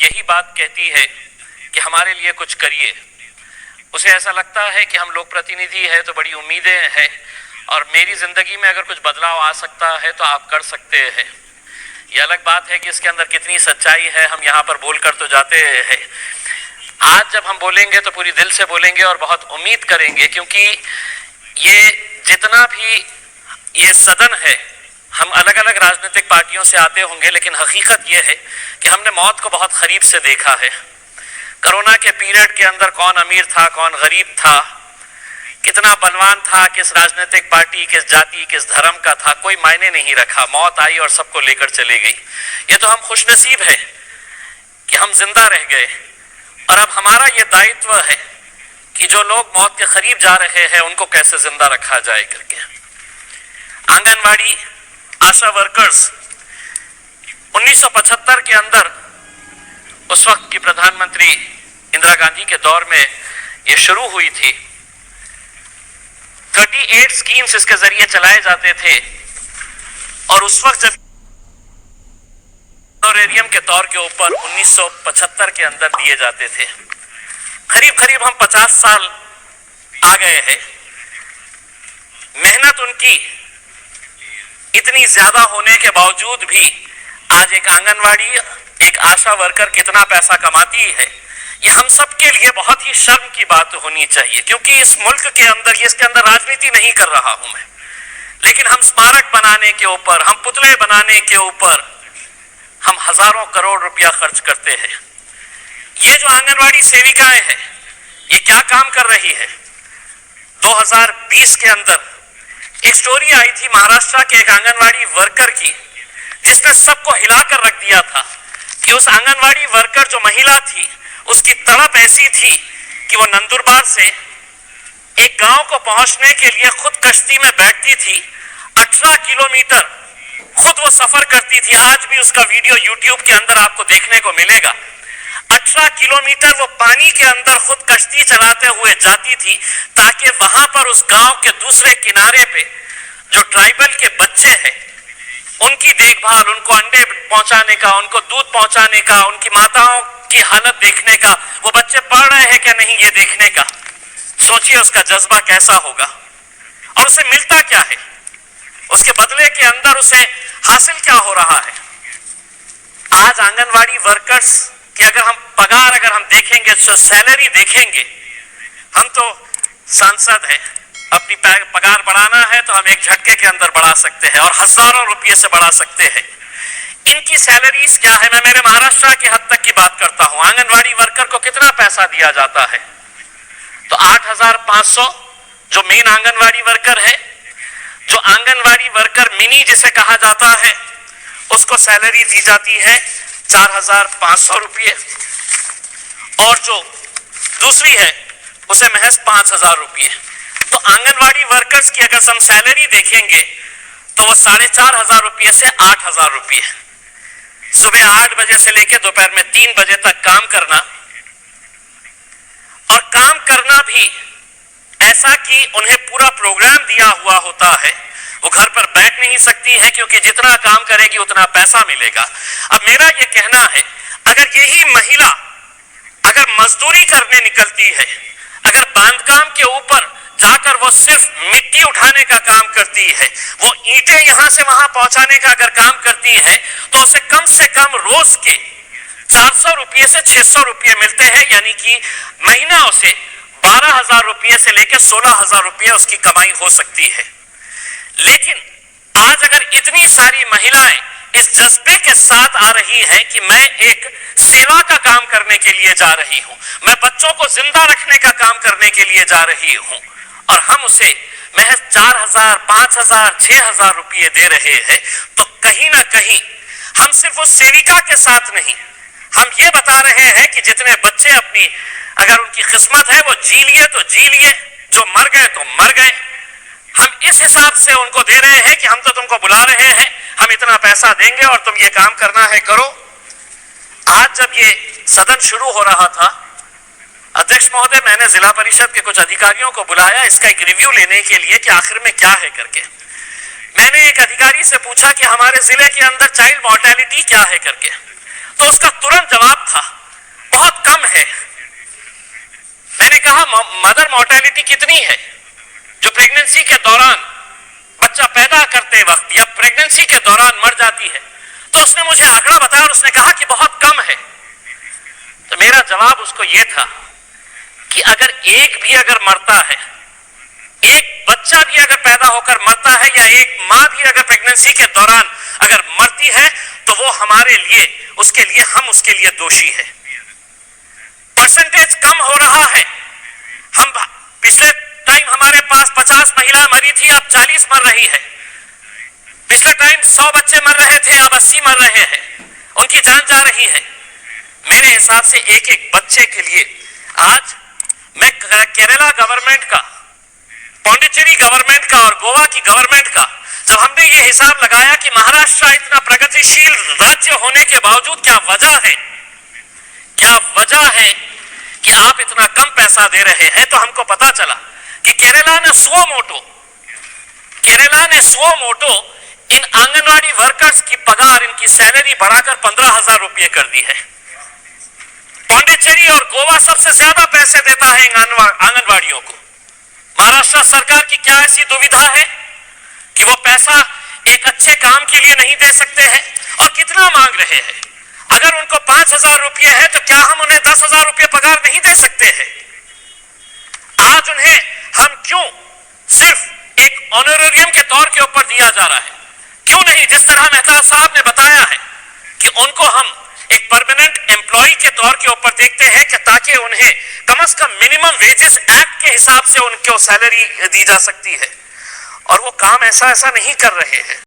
यही बात कहती है कि हमारे लिए कुछ करिए, उसे ऐसा लगता है कि हम लोक प्रतिनिधि है तो बड़ी उम्मीदें हैं और मेरी जिंदगी में अगर कुछ बदलाव आ सकता है तो आप कर सकते हैं। ये अलग बात है कि इसके अंदर कितनी सच्चाई है, हम यहाँ पर बोलकर तो जाते हैं। आज जब हम बोलेंगे तो पूरी दिल से बोलेंगे और बहुत उम्मीद करेंगे, क्योंकि ये जितना भी ये सदन है, हम अलग अलग राजनीतिक पार्टियों से आते होंगे, लेकिन हकीकत ये है कि हमने मौत को बहुत करीब से देखा है। कोरोना के पीरियड के अंदर कौन अमीर था, कौन गरीब था, कितना बलवान था, किस राजनीतिक पार्टी, किस जाति, किस धर्म का था, कोई मायने नहीं रखा। मौत आई और सबको लेकर चली गई। ये तो हम खुशनसीब हैं कि हम जिंदा रह गए। और अब हमारा ये दायित्व है कि जो लोग मौत के करीब जा रहे हैं उनको कैसे जिंदा रखा जाए करके। आंगनवाड़ी आशा वर्कर्स 1975 के अंदर उस वक्त की प्रधानमंत्री इंदिरा गांधी के दौर में ये शुरू हुई थी। 38 स्कीम्स इसके जरिए चलाए जाते थे और उस वक्त जब ऑनरेरियम के तौर के ऊपर 1975 के अंदर दिए जाते थे। करीब करीब हम 50 साल आ गए हैं। मेहनत उनकी इतनी ज्यादा होने के बावजूद भी आज एक आंगनवाड़ी, एक आशा वर्कर कितना पैसा कमाती है, ये हम सब के लिए बहुत ही शर्म की बात होनी चाहिए। क्योंकि इस मुल्क के अंदर, इसके अंदर राजनीति नहीं कर रहा हूं मैं, लेकिन हम स्मारक बनाने के ऊपर, हम पुतले बनाने के ऊपर हम हजारों करोड़ रुपया खर्च करते हैं। ये जो आंगनवाड़ी सेविकाएं हैं, ये क्या काम कर रही है? 2020 के अंदर एक स्टोरी आई थी महाराष्ट्र के एक आंगनवाड़ी वर्कर की, जिसने सबको हिलाकर रख दिया था कि उस आंगनवाड़ी वर्कर जो महिला थी, उसकी तड़प ऐसी थी कि वो नंदुरबार से एक गांव को पहुंचने के लिए खुद कश्ती में बैठती थी। 18 किलोमीटर खुद वो सफर करती थी। आज भी उसका वीडियो YouTube के अंदर आपको देखने को मिलेगा। 18 किलोमीटर वो पानी के अंदर खुद कश्ती चलाते हुए जाती थी, ताकि वहां पर उस गांव के दूसरे किनारे पे जो ट्राइबल के बच्चे हैं, उनकी देखभाल, उनको अंडे पहुंचाने का, उनको दूध पहुंचाने का, उनकी माताओं की हालत देखने का, वो बच्चे पढ़ रहे हैं क्या नहीं ये देखने का। सोचिए उसका जज्बा कैसा होगा। और उसे मिलता क्या है, उसके बदले के अंदर उसे हासिल क्या हो रहा है। आज आंगनवाड़ी वर्कर्स की अगर हम पगार अगर देखेंगे, सैलरी देखेंगे, हम तो सांसद हैं, अपनी पगार बढ़ाना है तो हम एक झटके के अंदर बढ़ा सकते हैं और हजारों रुपये से बढ़ा सकते हैं। इनकी सैलरीज क्या है? मैं मेरे महाराष्ट्र के हद तक की बात करता हूं। आंगनवाड़ी वर्कर को कितना पैसा दिया जाता है? तो 8,500 जो मेन आंगनवाड़ी वर्कर है, जो आंगनवाड़ी वर्कर मिनी जिसे कहा जाता है, उसको सैलरी दी जाती है 4,500 रुपये, और जो दूसरी है उसे महज 5,000 रुपये। तो आंगनवाड़ी वर्कर्स की अगर हम सैलरी देखेंगे तो वो 4,500 रुपये से 8,000 रुपये। सुबह 8 बजे से लेकर दोपहर में 3 बजे तक काम करना, और काम करना भी ऐसा कि उन्हें पूरा प्रोग्राम दिया हुआ होता है। वो घर पर बैठ नहीं सकती है, क्योंकि जितना काम करेगी उतना पैसा मिलेगा। अब मेरा ये कहना है, अगर यही महिला अगर मजदूरी करने निकलती है, अगर बांधकाम के ऊपर जाकर वो सिर्फ मिट्टी उठाने का काम करती है, वो ईंटें यहां से वहां पहुंचाने का अगर काम करती है, तो उसे कम से कम रोज के 400 रुपये से 600 रुपये मिलते हैं। यानी कि महीना उसे 12,000 रुपये से लेकर 16,000 रुपये उसकी कमाई हो सकती है। लेकिन आज अगर इतनी सारी महिलाएं इस जज्बे के साथ आ रही हैं कि मैं एक सेवा का काम करने के लिए जा रही हूं, मैं बच्चों को जिंदा रखने का काम करने के लिए जा रही हूं, और हम उसे महज 4,000, 5,000, 6,000 रुपये दे रहे हैं, तो कहीं ना कहीं हम सिर्फ उस सेविका के साथ नहीं, हम ये बता रहे हैं कि जितने बच्चे अपनी अगर उनकी किस्मत है वो जी लिए तो जी लिए, जो मर गए तो मर गए। हम इस हिसाब से उनको दे रहे हैं कि हम तो तुमको बुला रहे हैं, हम इतना पैसा देंगे और तुम ये काम करना है करो। आज जब ये सदन शुरू हो रहा था, अध्यक्ष महोदय, मैंने जिला परिषद के कुछ अधिकारियों को बुलाया इसका एक रिव्यू लेने के लिए कि आखिर में क्या है करके। मैंने एक अधिकारी से पूछा कि हमारे जिले के अंदर चाइल्ड मॉर्टेलिटी क्या है करके, तो उसका तुरंत जवाब था बहुत कम है। मैंने कहा मदर मोर्टेलिटी कितनी है जो प्रेगनेंसी के दौरान बच्चा पैदा करते वक्त या प्रेगनेंसी के दौरान मर जाती है? तो उसने मुझे आंकड़ा बताया और उसने कहा कि बहुत कम है। तो मेरा जवाब उसको यह था कि अगर एक भी अगर मरता है, एक बच्चा भी अगर पैदा होकर मरता है या एक मां भी अगर प्रेगनेंसी के दौरान अगर मरती है तो वो हमारे लिए हम उसके लिए दोषी है। परसेंटेज कम हो रहा है। हम पिछले टाइम हमारे पास 50 महिला मरी थी, अब 40 मर रही है। पिछले टाइम 100 बच्चे मर रहे थे, अब 80 मर रहे हैं, उनकी जान जा रही है। मेरे हिसाब से एक एक बच्चे के लिए आज मैं केरला गवर्नमेंट का, पौंडीचेरी गवर्नमेंट का और गोवा की गवर्नमेंट का, जब हमने ये हिसाब लगाया कि महाराष्ट्र इतना प्रगतिशील राज्य होने के बावजूद क्या वजह है कि आप इतना कम पैसा दे रहे हैं, तो हमको पता चला कि केरला ने सुओ मोटो इन आंगनवाड़ी वर्कर्स की पगार, इनकी सैलरी बढ़ाकर 15,000 रुपये कर दी है। पौंडीचेरी और गोवा सबसे ज्यादा पैसे देता है आंगनवाड़ियों को। महाराष्ट्र सरकार की क्या ऐसी दुविधा है कि वो पैसा एक अच्छे काम के लिए नहीं दे सकते हैं? और कितना मांग रहे हैं? अगर उनको 5,000 रुपये है तो क्या हम उन्हें 10,000 रुपये पगार नहीं दे सकते हैं? आज उन्हें हम क्यों सिर्फ एक ऑनरेरियम के तौर के ऊपर दिया जा रहा है? क्यों नहीं जिस तरह मेहता साहब ने बताया है कि उनको हम एक परमानेंट एम्प्लॉय के तौर के ऊपर देखते हैं कि ताकि उन्हें कम से कम मिनिमम वेजेस एक्ट के हिसाब से उनको सैलरी दी जा सकती है। और वो काम ऐसा नहीं कर रहे हैं।